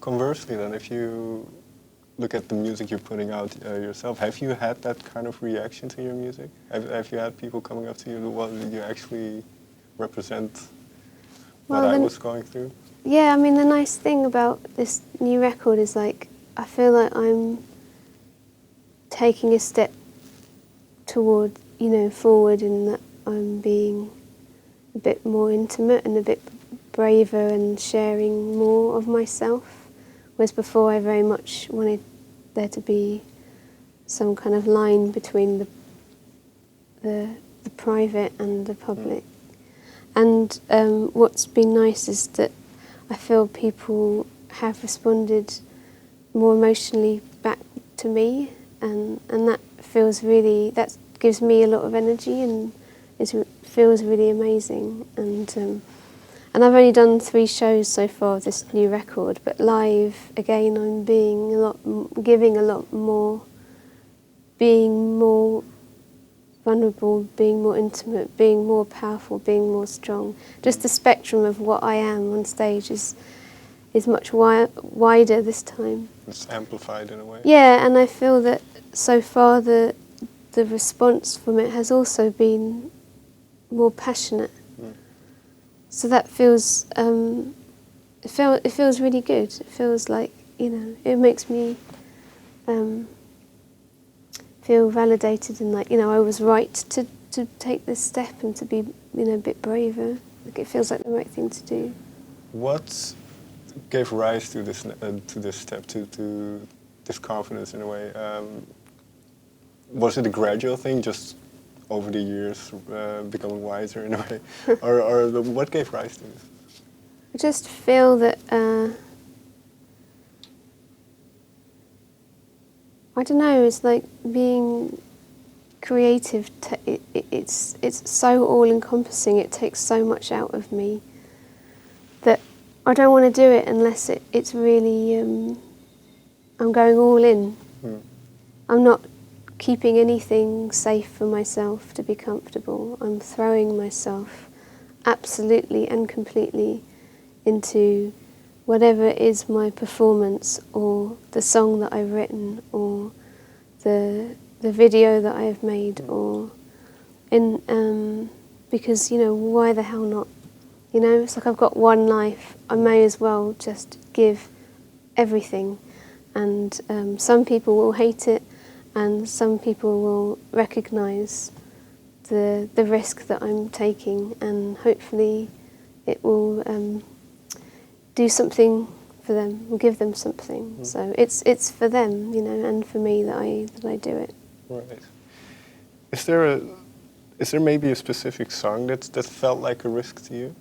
Conversely, then, if you look at the music you're putting out yourself, have you had that kind of reaction to your music? Have you had people coming up to you, well, you actually represent what I was going through? Yeah, I mean, the nice thing about this new record is, like, I feel like I'm taking a step toward, forward, in that I'm being a bit more intimate and a bit braver and sharing more of myself. Whereas before I very much wanted there to be some kind of line between the private and the public. And what's been nice is that I feel people have responded more emotionally back to me, and that feels really, that gives me a lot of energy, and feels really amazing. And I've only done 3 shows so far of this new record, but live, again, I'm giving a lot more, being more vulnerable, being more intimate, being more powerful, being more strong. Just the spectrum of what I am on stage is much wider this time. It's amplified in a way. Yeah, and I feel that so far the response from it has also been more passionate. So that feels it feels really good. It feels like, it makes me feel validated, and like, I was right to take this step and to be, a bit braver. Like, it feels like the right thing to do. What gave rise to this step, to this confidence in a way? Was it a gradual thing, just over the years becoming wiser in a way, or what gave rise to this? I just feel that I don't know. It's like being creative. It's so all-encompassing. It takes so much out of me that I don't want to do it unless it's really. I'm going all in. I'm not keeping anything safe for myself to be comfortable. I'm throwing myself absolutely and completely into whatever is my performance, or the song that I've written, or the video that I've made, or because, why the hell not? It's like I've got one life. I may as well just give everything. And some people will hate it, and some people will recognise the risk that I'm taking, and hopefully it will do something for them, and give them something. So it's for them, and for me that I do it. Right. Is there maybe a specific song that felt like a risk to you?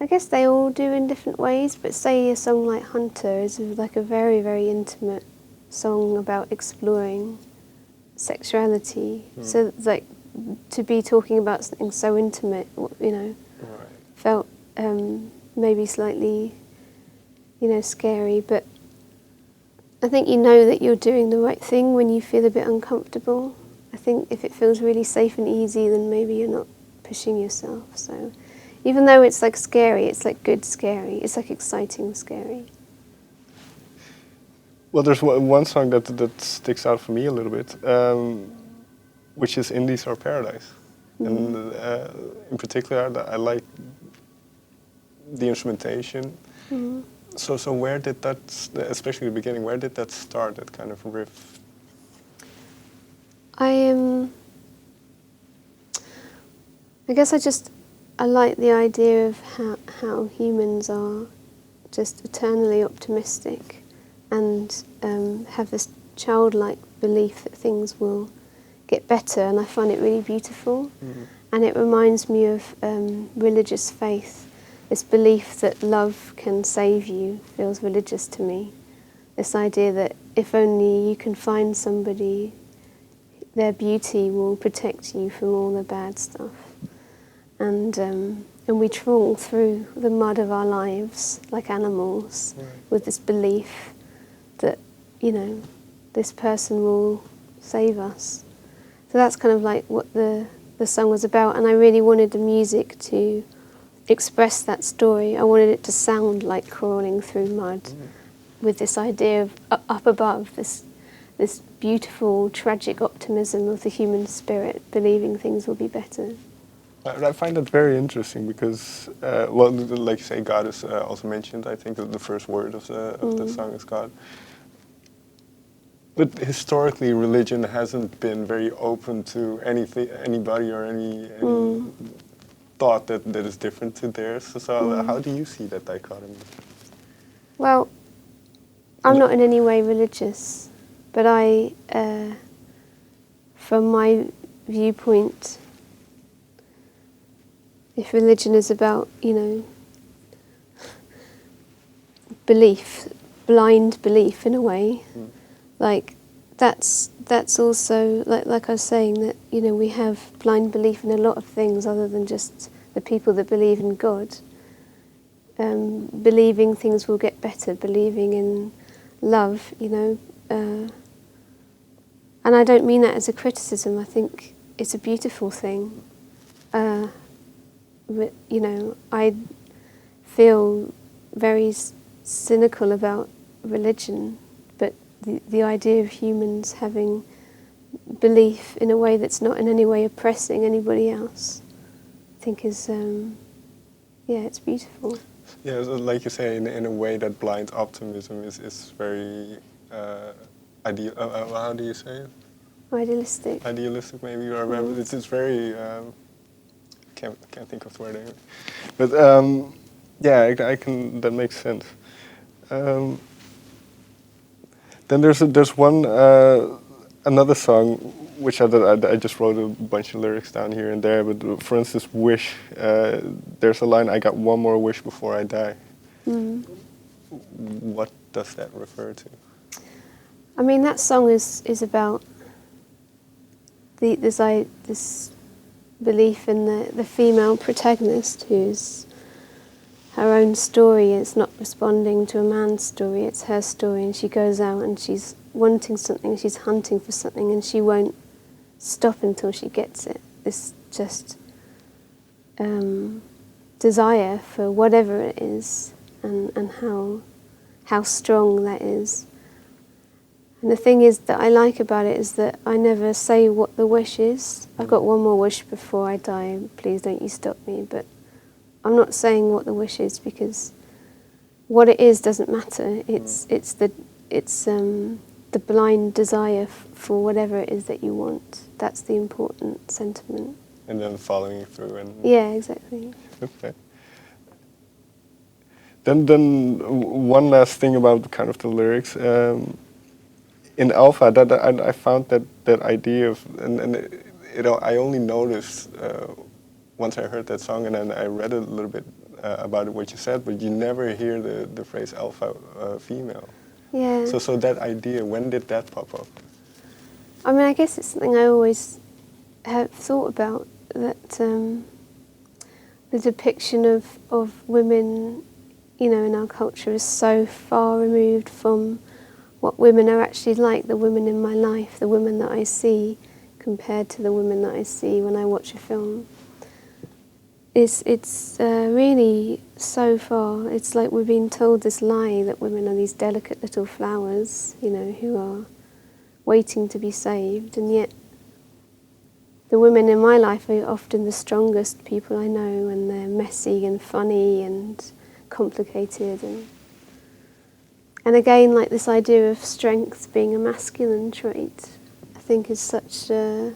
I guess they all do in different ways, but say a song like Hunter is like a very, very intimate song about exploring sexuality. So like to be talking about something so intimate, felt maybe slightly, scary. But I think that you're doing the right thing when you feel a bit uncomfortable. I think if it feels really safe and easy, then maybe you're not pushing yourself. So even though it's like scary, it's like good scary. It's like exciting scary. Well, there's one song that sticks out for me a little bit, which is "Indies Are Paradise," and in particular, I like the instrumentation. So where did that, especially the beginning, where did that start? That kind of riff. I guess I like the idea of how humans are just eternally optimistic, and have this childlike belief that things will get better, and I find it really beautiful. And it reminds me of religious faith. This belief that love can save you feels religious to me. This idea that if only you can find somebody, their beauty will protect you from all the bad stuff. And we trawl through the mud of our lives like animals, with this belief that, this person will save us. So that's kind of like what the the song was about, and I really wanted the music to express that story. I wanted it to sound like crawling through mud, with this idea of up above, this beautiful, tragic optimism of the human spirit, believing things will be better. I find that very interesting because, well, like you say, God is also mentioned. I think that the first word of the song is God. But historically, religion hasn't been very open to anybody or any thought that is different to theirs. So how do you see that dichotomy? Well, I'm not in any way religious, but from my viewpoint, if religion is about, belief, blind belief in a way, like that's also like I was saying that we have blind belief in a lot of things other than just the people that believe in God. Believing things will get better, believing in love, and I don't mean that as a criticism. I think it's a beautiful thing. But, I feel very cynical about religion, but the idea of humans having belief in a way that's not in any way oppressing anybody else, I think is, it's beautiful. Yeah, so like you say, in a way that blind optimism is very ideal. How do you say it? Idealistic. Idealistic, maybe, or it's very. Can't think of the word anyway. But yeah, I can. That makes sense. Then there's one another song which I just wrote a bunch of lyrics down here and there. But for instance, "Wish." There's a line: "I got one more wish before I die." What does that refer to? I mean, that song is about this belief in the female protagonist who's her own story. It's not responding to a man's story, it's her story, and she goes out and she's wanting something, she's hunting for something, and she won't stop until she gets it. This just desire for whatever it is, and how strong that is. And the thing is that I like about it is that I never say what the wish is. I've got one more wish before I die, please don't you stop me. But I'm not saying what the wish is, because what it is doesn't matter. It's the blind desire for whatever it is that you want. That's the important sentiment. And then following through and... Yeah, exactly. Okay. Then one last thing about kind of the lyrics. In Alpha, that I found that idea of, and I only noticed once I heard that song, and then I read a little bit about what you said, but you never hear the phrase alpha female. Yeah. So that idea, when did that pop up? I mean, I guess it's something I always have thought about, that the depiction of women, in our culture is so far removed from what women are actually like, the women in my life, the women that I see, compared to the women that I see when I watch a film. It's really so far. It's like we're being told this lie that women are these delicate little flowers, who are waiting to be saved, and yet the women in my life are often the strongest people I know, and they're messy and funny and complicated, and again, like this idea of strength being a masculine trait, I think is such a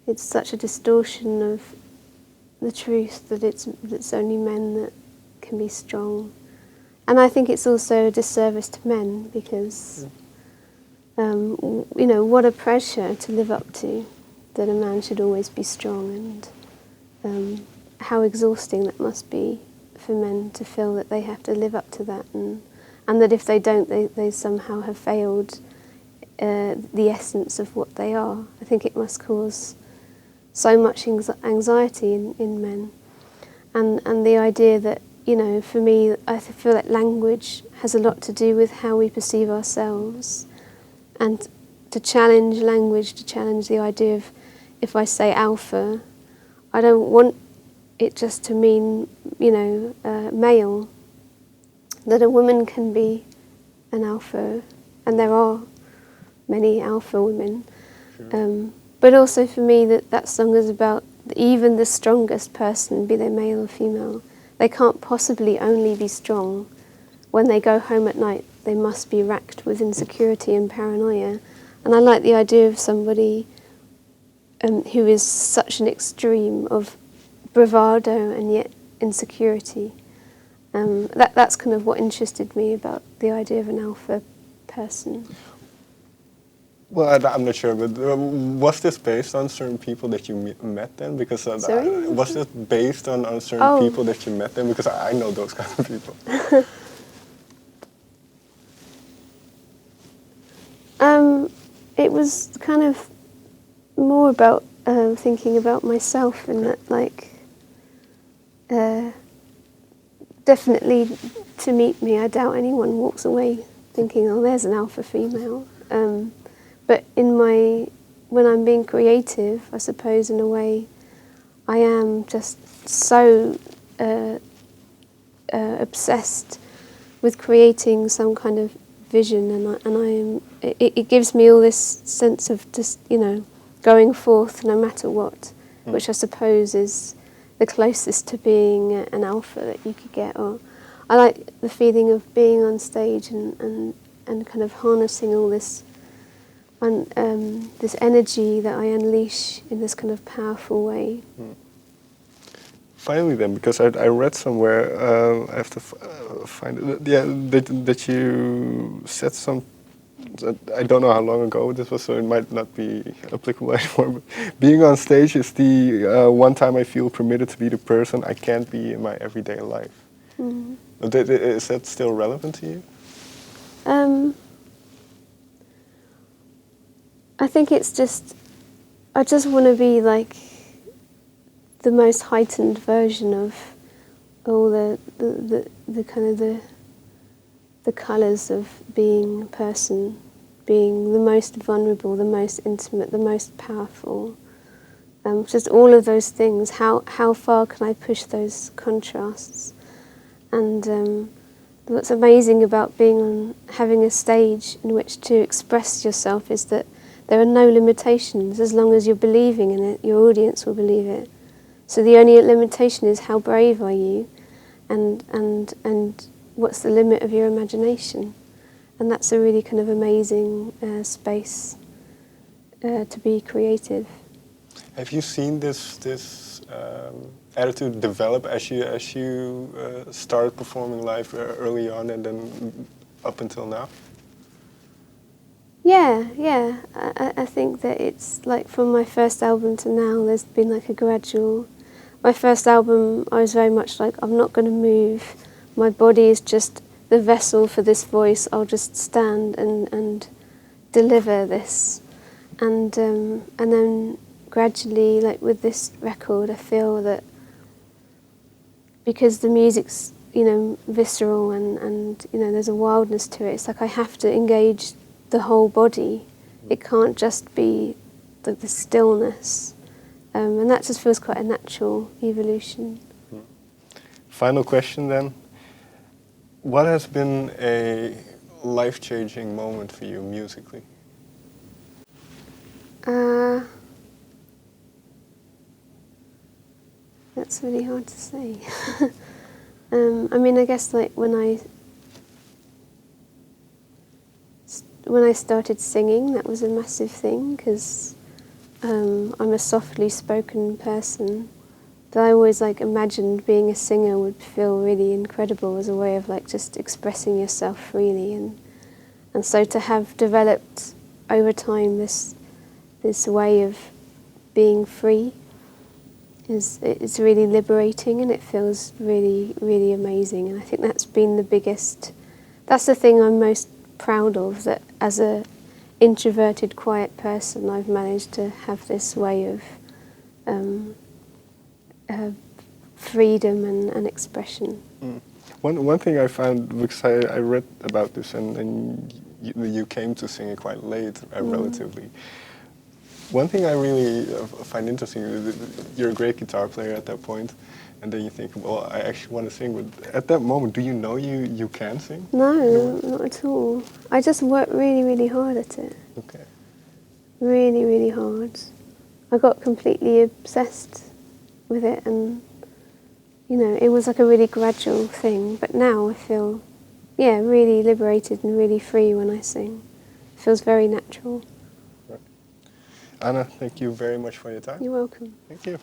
distortion of the truth, that it's only men that can be strong. And I think it's also a disservice to men, because what a pressure to live up to, that a man should always be strong, and how exhausting that must be for men to feel that they have to live up to that, and that if they don't, they somehow have failed the essence of what they are. I think it must cause so much anxiety in men. And the idea that, for me, I feel that language has a lot to do with how we perceive ourselves. And to challenge language, to challenge the idea of if I say alpha, I don't want it just to mean, male. That a woman can be an alpha, and there are many alpha women. Sure. But also for me, that song is about even the strongest person, be they male or female. They can't possibly only be strong. When they go home at night, they must be racked with insecurity and paranoia. And I like the idea of somebody who is such an extreme of bravado and yet insecurity. That's kind of what interested me about the idea of an alpha person. Well, I'm not sure, but was this based on certain people that you met then? Because Sorry? was this based on certain people that you met then? Because I know those kind of people. It was kind of more about thinking about myself, and that, like, definitely to meet me, I doubt anyone walks away thinking, oh, there's an alpha female. But when I'm being creative, I suppose in a way, I am just so obsessed with creating some kind of vision, and it gives me all this sense of just, going forth no matter what, which I suppose is the closest to being an alpha that you could get. Or I like the feeling of being on stage and kind of harnessing all this this energy that I unleash in this kind of powerful way. Finally, then, because I read somewhere, I have to find it. Yeah, that you said some. I don't know how long ago this was, so it might not be applicable anymore. But being on stage is the one time I feel permitted to be the person I can't be in my everyday life. Mm. Is that still relevant to you? I think it's just, I just want to be like the most heightened version of all the kind of the colours of being a person, being the most vulnerable, the most intimate, the most powerful. Just all of those things. How far can I push those contrasts? And what's amazing about having a stage in which to express yourself is that there are no limitations. As long as you're believing in it, your audience will believe it. So the only limitation is how brave are you, and what's the limit of your imagination. And that's a really kind of amazing space to be creative. Have you seen this attitude develop as you started performing live early on and then up until now? Yeah. I think that it's like from my first album to now, there's been like a gradual. My first album, I was very much like, I'm not going to move. My body is just the vessel for this voice. I'll just stand and deliver this. And then gradually, like with this record, I feel that because the music's, visceral and there's a wildness to it, it's like I have to engage the whole body. It can't just be the stillness. And that just feels quite a natural evolution. Final question then. What has been a life-changing moment for you musically? That's really hard to say. I guess like when I started singing, that was a massive thing, because I'm a softly spoken person. That I always like imagined being a singer would feel really incredible as a way of like just expressing yourself freely, and so to have developed over time this way of being free it's really liberating, and it feels really, really amazing. And I think that's been that's the thing I'm most proud of, that as a introverted, quiet person, I've managed to have this way of freedom and expression. Mm. One thing I found, because I read about this, and you came to singing quite late, relatively. One thing I really find interesting is that you're a great guitar player at that point, and then you think, well, I actually want to sing. But at that moment, do you know you can sing? No, not at all. I just worked really, really hard at it. Okay. Really, really hard. I got completely obsessed with it, and you know, it was like a really gradual thing. But now I feel, yeah, really liberated and really free when I sing. It feels very natural. Right. Anna, thank you very much for your time. You're welcome. Thank you.